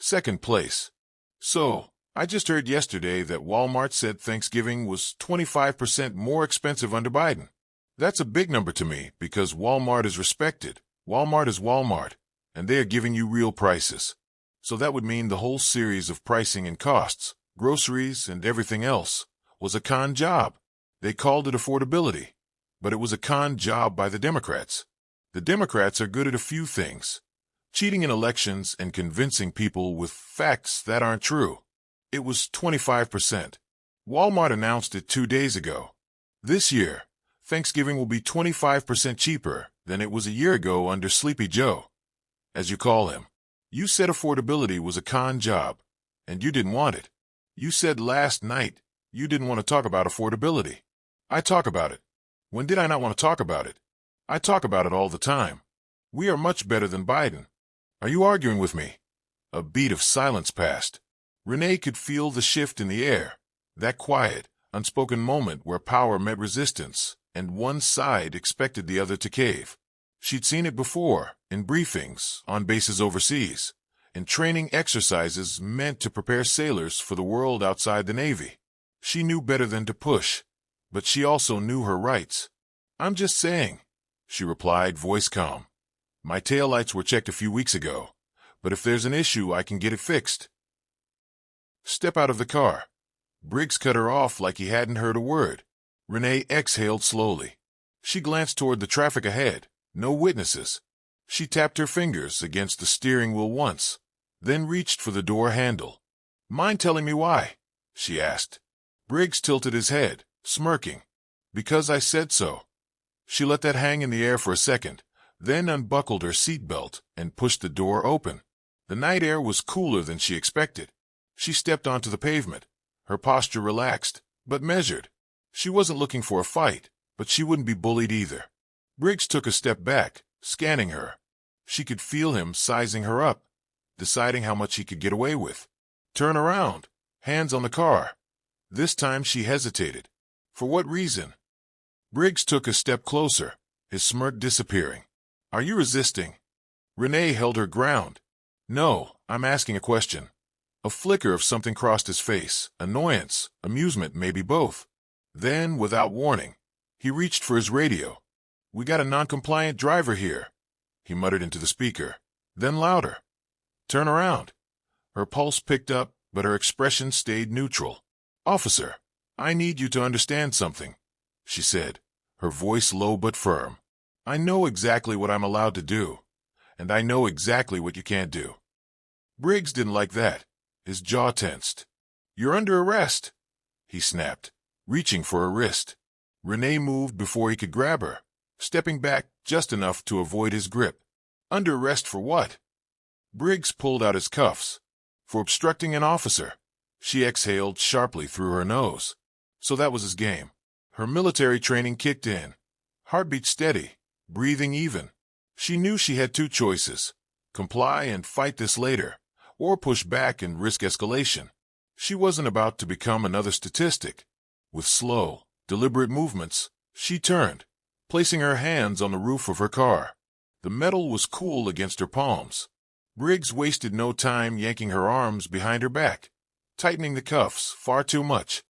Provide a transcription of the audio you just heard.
Second place. So, I just heard yesterday that Walmart said Thanksgiving was 25% more expensive under Biden. That's a big number to me because Walmart is respected. Walmart is Walmart, and they are giving you real prices. So that would mean the whole series of pricing and costs, groceries and everything else, was a con job. They called it affordability, but it was a con job by the Democrats. The Democrats are good at a few things: cheating in elections and convincing people with facts that aren't true. It was 25%. Walmart announced it 2 days ago. This year, Thanksgiving will be 25% cheaper than it was a year ago under Sleepy Joe, as you call him. You said affordability was a con job, and you didn't want it. You said last night you didn't want to talk about affordability. I talk about it. When did I not want to talk about it? I talk about it all the time. We are much better than Biden. Are you arguing with me? A beat of silence passed. Renee could feel the shift in the air, that quiet, unspoken moment where power met resistance, and one side expected the other to cave. She'd seen it before, in briefings, on bases overseas, in training exercises meant to prepare sailors for the world outside the Navy. She knew better than to push, but she also knew her rights. "I'm just saying," she replied, voice calm. "My taillights were checked a few weeks ago, but if there's an issue, I can get it fixed." "Step out of the car." Briggs cut her off like he hadn't heard a word. Renee exhaled slowly. She glanced toward the traffic ahead. No witnesses. She tapped her fingers against the steering wheel once, then reached for the door handle. "Mind telling me why?" she asked. Briggs tilted his head, smirking. "Because I said so." She let that hang in the air for a second, then unbuckled her seatbelt and pushed the door open. The night air was cooler than she expected. She stepped onto the pavement, her posture relaxed, but measured. She wasn't looking for a fight, but she wouldn't be bullied either. Briggs took a step back, scanning her. She could feel him sizing her up, deciding how much he could get away with. "Turn around," hands on the car. This time she hesitated. For what reason? Briggs took a step closer, his smirk disappearing. "Are you resisting?" Renee held her ground. "No, I'm asking a question." A flicker of something crossed his face, annoyance, amusement, maybe both. Then, without warning, he reached for his radio. "We got a non-compliant driver here," he muttered into the speaker. Then louder. "Turn around." Her pulse picked up, but her expression stayed neutral. "Officer, I need you to understand something," she said, her voice low but firm. "I know exactly what I'm allowed to do, and I know exactly what you can't do." Briggs didn't like that. His jaw tensed. "You're under arrest," he snapped, reaching for her wrist. Renee moved before he could grab her, stepping back just enough to avoid his grip. "Under arrest for what?" Briggs pulled out his cuffs. "For obstructing an officer." She exhaled sharply through her nose. So that was his game. Her military training kicked in. Heartbeat steady, breathing even. She knew she had two choices: comply and fight this later, or push back and risk escalation. She wasn't about to become another statistic. With slow, deliberate movements, she turned, placing her hands on the roof of her car. The metal was cool against her palms. Briggs wasted no time yanking her arms behind her back, tightening the cuffs far too much.